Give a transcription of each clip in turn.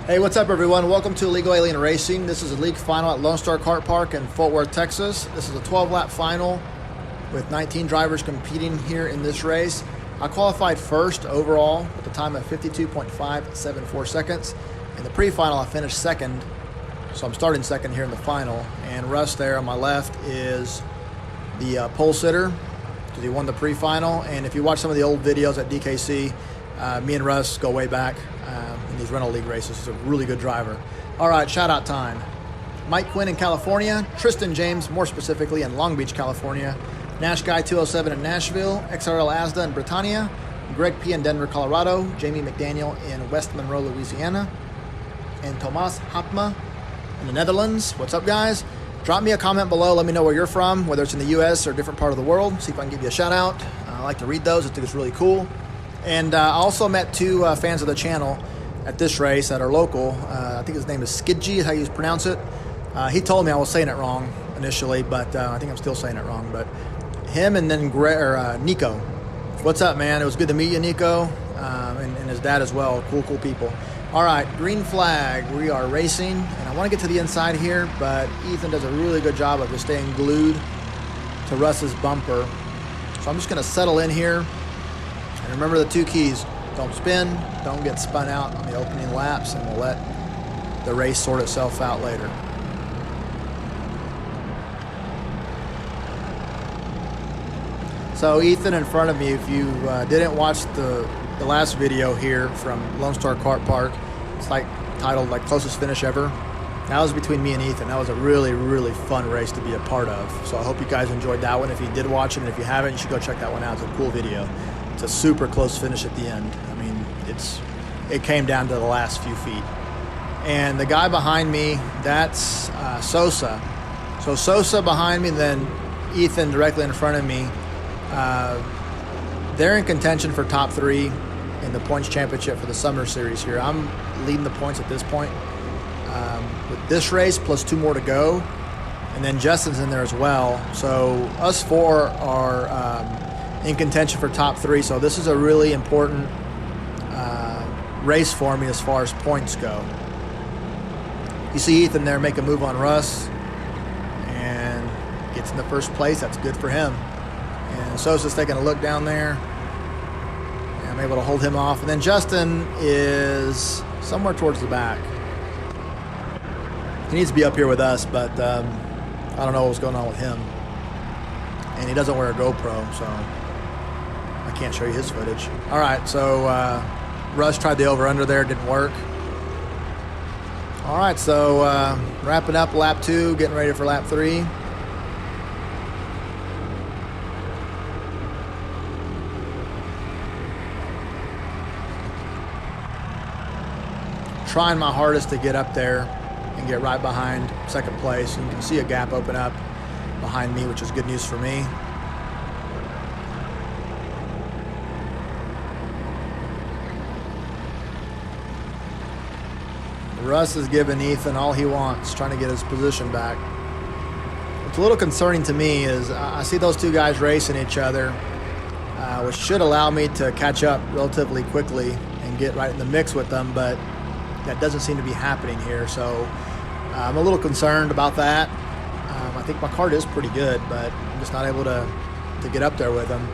Hey, what's up everyone? Welcome to Illegal Alien Racing. This is a league final at Lone Star Kartpark in Fort Worth, Texas. This is a 12-lap final with 19 drivers competing here in this race. I qualified first overall with a time of 52.574 seconds. In the pre-final, I finished second, so I'm starting second here in the final. And Russ there on my left is the pole sitter because he won the pre-final. And if you watch some of the old videos at DKC, me and Russ go way back in these rental league races. He's a really good driver. All right, shout out time. Mike Quinn in California, Tristan James more specifically in Long Beach, California, Nash Guy 207 in Nashville, XRL Asda in Britannia, Greg P in Denver, Colorado, Jamie McDaniel in West Monroe, Louisiana, and Thomas Hapma in the Netherlands. What's up, guys? Drop me a comment below. Let me know where you're from, whether it's in the U.S. or a different part of the world. See if I can give you a shout out. I like to read those. I think it's really cool. And I also met two fans of the channel at this race that are local. I think his name is Skidgy, is how you pronounce it. He told me I was saying it wrong initially, but I think I'm still saying it wrong. But him and then Nico. What's up, man? It was good to meet you, Nico, and his dad as well. Cool people. All right, green flag. We are racing, and I want to get to the inside here, but Ethan does a really good job of just staying glued to Russ's bumper. So I'm just going to settle in here. And remember the two keys: don't spin, don't get spun out on the opening laps, and we'll let the race sort itself out later. So Ethan in front of me, if you didn't watch the last video here from Lone Star Kartpark, it's like titled like closest finish ever. That was between me and Ethan. That was a really fun race to be a part of. So I hope you guys enjoyed that one. If you did watch it, and if you haven't, you should go check that one out. It's a cool video. It's a super close finish at the end. I mean, it came down to the last few feet. And the guy behind me, that's SOSA. So SOSA behind me, then Ethan directly in front of me. They're in contention for top three in the points championship for the summer series here. I'm leading the points at this point with this race plus two more to go. And then Justin's in there as well. So us four are in contention for top three. So this is a really important race for me as far as points go. You see Ethan there make a move on Russ and gets in the first place. That's good for him. And Sosa's taking a look down there. And I'm able to hold him off. And then Justin is somewhere towards the back. He needs to be up here with us, but I don't know what's going on with him. And he doesn't wear a GoPro, so I can't show you his footage. All right, so Russ tried the over-under there, didn't work. All right, so wrapping up lap 2, getting ready for lap 3. Trying my hardest to get up there and get right behind second place. You can see a gap open up behind me, which is good news for me. Russ is giving Ethan all he wants, trying to get his position back. What's a little concerning to me is I see those two guys racing each other, which should allow me to catch up relatively quickly and get right in the mix with them, but that doesn't seem to be happening here. So I'm a little concerned about that. I think my kart is pretty good, but I'm just not able to get up there with them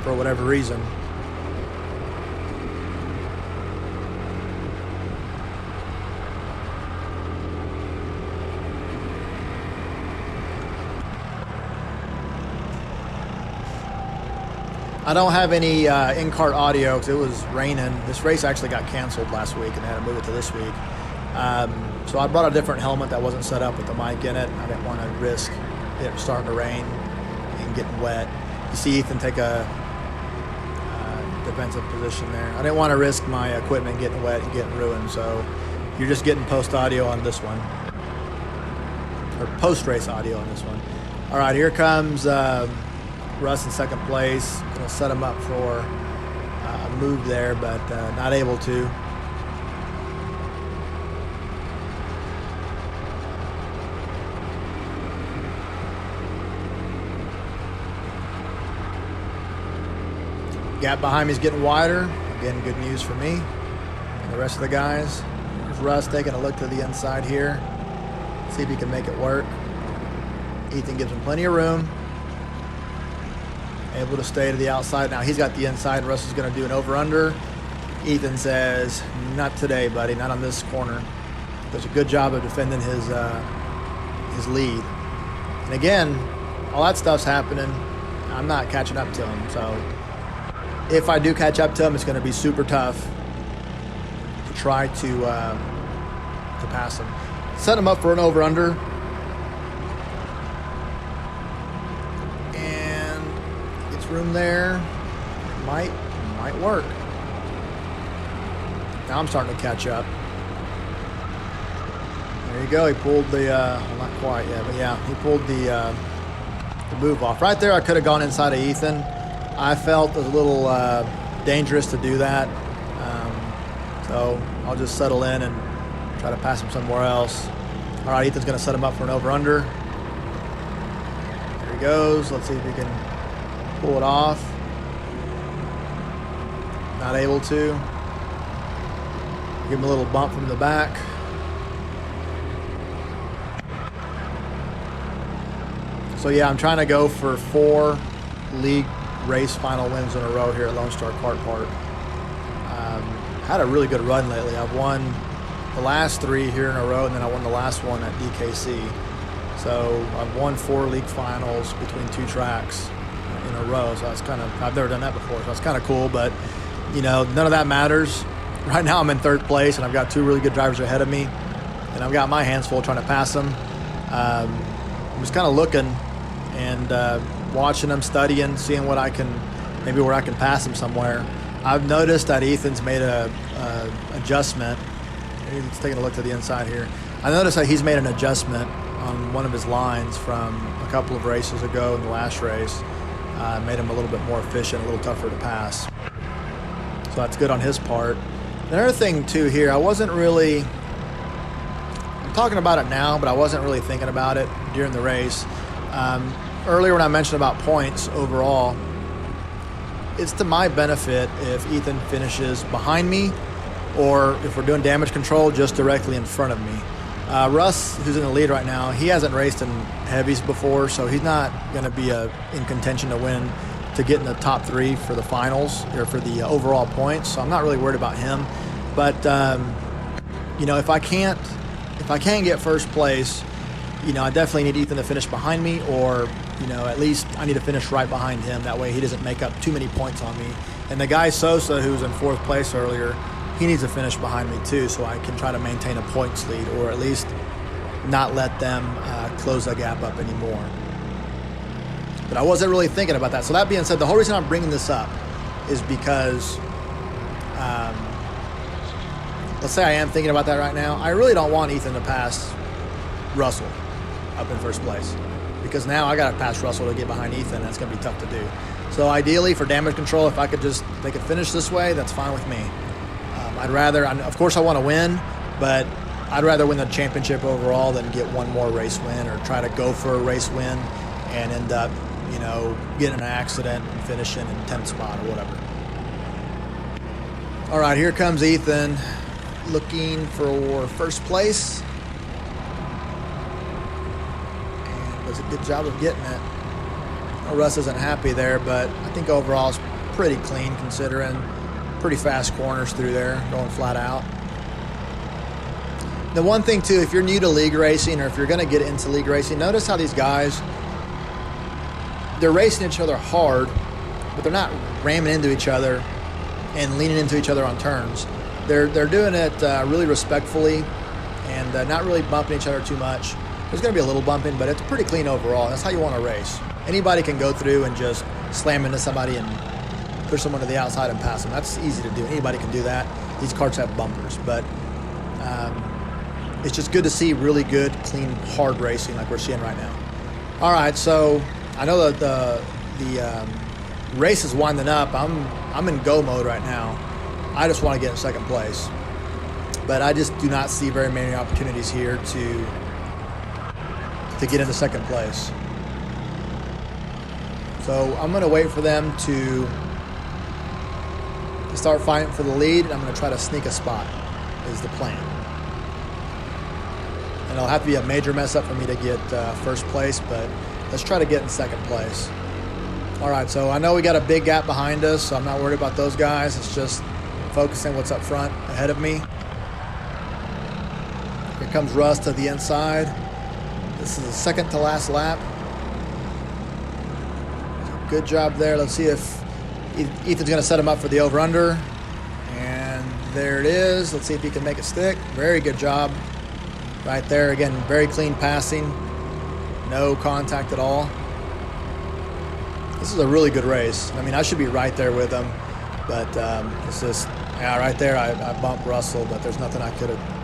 for whatever reason. I don't have any in-kart audio because it was raining. This race actually got canceled last week and they had to move it to this week. So I brought a different helmet that wasn't set up with the mic in it. I didn't want to risk it starting to rain and getting wet. You see Ethan take a defensive position there. I didn't want to risk my equipment getting wet and getting ruined, so you're just getting post-audio on this one. Or post-race audio on this one. All right, here comes Russ in second place. Gonna set him up for a move there, but not able to. Gap behind me is getting wider. Again, good news for me and the rest of the guys. There's Russ taking a look to the inside here. See if he can make it work. Ethan gives him plenty of room. Able to stay to the outside. Now he's got the inside. Russ is going to do an over-under. Ethan says, not today, buddy. Not on this corner. Does a good job of defending his lead. And again, all that stuff's happening. I'm not catching up to him. So if I do catch up to him, it's going to be super tough to try to pass him. Set him up for an over-under. And gets room there. Might work. Now I'm starting to catch up. There you go. He pulled the, well, not quite yet, but yeah, he pulled the move off. Right there, I could have gone inside of Ethan. I felt it was a little dangerous to do that. So I'll just settle in and try to pass him somewhere else. All right, Ethan's going to set him up for an over-under. There he goes. Let's see if he can pull it off. Not able to. Give him a little bump from the back. So yeah, I'm trying to go for 4 league race final wins in a row here at Lone Star Kartpark. Had a really good run lately. I've won the last 3 here in a row, and then I won the last one at DKC. So I've won 4 league finals between 2 tracks in a row. So that's kind of, I've never done that before. So that's kind of cool, but you know, none of that matters. Right now I'm in 3rd place, and I've got 2 really good drivers ahead of me, and I've got my hands full trying to pass them. I'm just kind of looking and watching them, studying, seeing what I can, maybe where I can pass them somewhere. I've noticed that Ethan's made a adjustment. He's taking a look to the inside here. I noticed that he's made an adjustment on one of his lines from a couple of races ago in the last race. Made him a little bit more efficient, a little tougher to pass. So that's good on his part. Another thing too here, I wasn't really, I'm talking about it now, but I wasn't really thinking about it during the race. Earlier when I mentioned about points overall, it's to my benefit if Ethan finishes behind me, or if we're doing damage control, just directly in front of me. Russ, who's in the lead right now, he hasn't raced in heavies before, so he's not going to be in contention to win, to get in the top 3 for the finals, or for the overall points. So I'm not really worried about him. But you know, if I can't get first place, you know, I definitely need Ethan to finish behind me, or you know, at least I need to finish right behind him. That way he doesn't make up too many points on me. And the guy SOSA, who was in 4th place earlier, he needs to finish behind me too, so I can try to maintain a points lead, or at least not let them close the gap up anymore. But I wasn't really thinking about that. So that being said, the whole reason I'm bringing this up is because, let's say I am thinking about that right now. I really don't want Ethan to pass Russell up in 1st place, because now I got to pass Russell to get behind Ethan. That's going to be tough to do. So ideally, for damage control, if I could just, they could finish this way, that's fine with me. I'd rather, of course I want to win, but I'd rather win the championship overall than get one more race win, or try to go for a race win and end up, you know, getting in an accident and finishing in 10th spot or whatever. All right, here comes Ethan looking for 1st place. And does a good job of getting it. Well, Russ isn't happy there, but I think overall it's pretty clean considering. Pretty fast corners through there, going flat out. The one thing too, if you're new to league racing, or if you're going to get into league racing, notice how these guys, they're racing each other hard, but they're not ramming into each other and leaning into each other on turns. They're doing it really respectfully, and not really bumping each other too much. There's going to be a little bumping, but it's pretty clean overall. That's how you want to race. Anybody can go through and just slam into somebody and push someone to the outside and pass them. That's easy to do. Anybody can do that. These karts have bumpers, but it's just good to see really good, clean, hard racing like we're seeing right now. All right, so I know that the race is winding up. I'm in go mode right now. I just want to get in 2nd place, but I just do not see very many opportunities here to get into 2nd place. So I'm going to wait for them to start fighting for the lead, and I'm going to try to sneak a spot is the plan. And it'll have to be a major mess up for me to get first place, but let's try to get in second place. All right, so I know we got a big gap behind us, so I'm not worried about those guys. It's just focusing what's up front ahead of me. Here comes Russ to the inside. This is the second to last lap. Good job there. Let's see if Ethan's going to set him up for the over-under. And there it is. Let's see if he can make it stick. Very good job right there. Again, very clean passing. No contact at all. This is a really good race. I mean, I should be right there with him. But it's just, yeah, right there I bumped Russell, but there's nothing I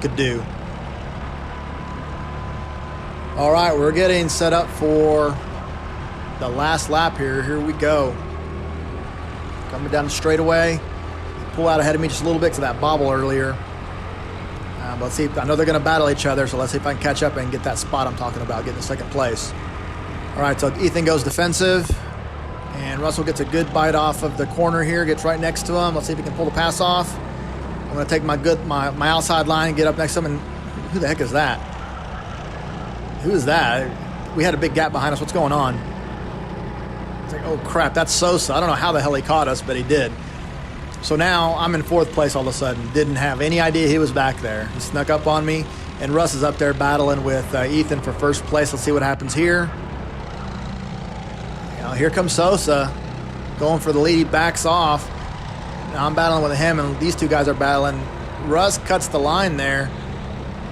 could do. All right, we're getting set up for the last lap here. Here we go. Coming down the straightaway. Pull out ahead of me just a little bit to that bobble earlier. Let's see. I know they're going to battle each other, so let's see if I can catch up and get that spot I'm talking about, getting to second place. All right, so Ethan goes defensive, and Russell gets a good bite off of the corner here, gets right next to him. Let's see if he can pull the pass off. I'm going to take my outside line and get up next to him, and who the heck is that? Who is that? We had a big gap behind us. What's going on? It's like, oh, crap, that's Sosa. I don't know how the hell he caught us, but he did. So now I'm in fourth place all of a sudden. Didn't have any idea he was back there. He snuck up on me, and Russ is up there battling with Ethan for first place. Let's see what happens here. You know, here comes Sosa going for the lead. He backs off. Now I'm battling with him, and these two guys are battling. Russ cuts the line there,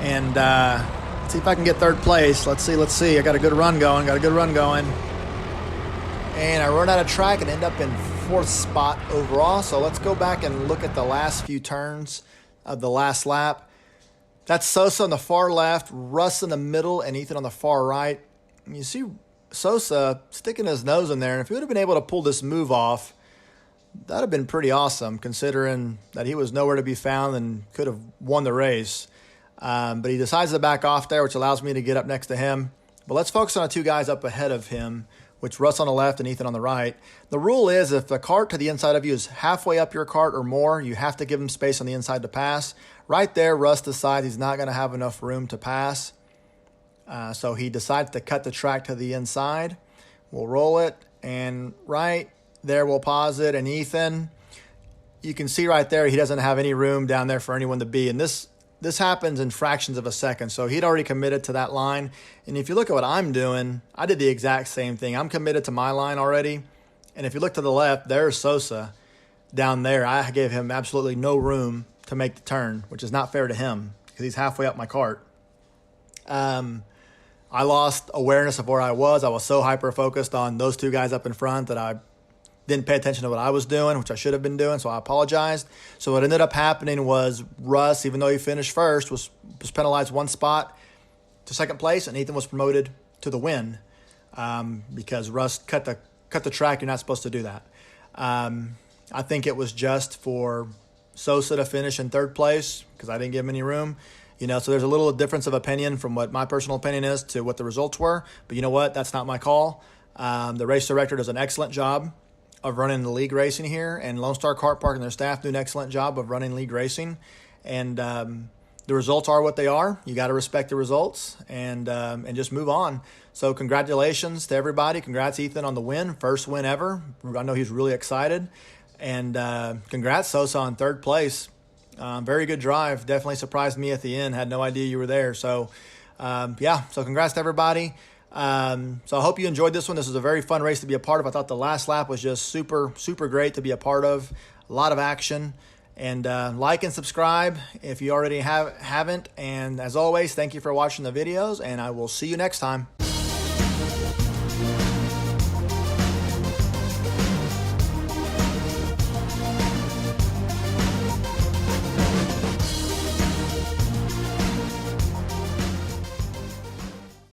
and let's see if I can get third place. Let's see. I got a good run going. And I run out of track and end up in fourth spot overall. So let's go back and look at the last few turns of the last lap. That's Sosa on the far left, Russ in the middle, and Ethan on the far right. And you see Sosa sticking his nose in there, and if he would have been able to pull this move off, that would have been pretty awesome, considering that he was nowhere to be found and could have won the race. But he decides to back off there, which allows me to get up next to him. But let's focus on the two guys up ahead of him, which Russ on the left and Ethan on the right. The rule is if the cart to the inside of you is halfway up your cart or more, you have to give him space on the inside to pass. Right there, Russ decides he's not going to have enough room to pass. So he decides to cut the track to the inside. We'll roll it, and right there we'll pause it. And Ethan, you can see right there he doesn't have any room down there for anyone to be. And this happens in fractions of a second. So he'd already committed to that line. And if you look at what I'm doing, I did the exact same thing. I'm committed to my line already. And if you look to the left, there's Sosa down there. I gave him absolutely no room to make the turn, which is not fair to him because he's halfway up my cart. I lost awareness of where I was. I was so hyper-focused on those two guys up in front that I didn't pay attention to what I was doing, which I should have been doing, so I apologized. So what ended up happening was Russ, even though he finished first, was penalized one spot to second place, and Ethan was promoted to the win because Russ cut the track. You're not supposed to do that. I think it was just for Sosa to finish in third place because I didn't give him any room. You know, so there's a little difference of opinion from what my personal opinion is to what the results were. But you know what? That's not my call. The race director does an excellent job of running the league racing here, and Lone Star Kartpark and their staff do an excellent job of running league racing. And the results are what they are. You got to respect the results and just move on. So congratulations to everybody. Congrats, Ethan, on the win. First win ever. I know he's really excited. And congrats, Sosa, on third place. Very good drive. Definitely surprised me at the end. Had no idea you were there. So, so congrats to everybody. So I hope you enjoyed this one. This was a very fun race to be a part of. I thought the last lap was just super, super great to be a part of. A lot of action. And like and subscribe if you already haven't. And as always, thank you for watching the videos, and I will see you next time.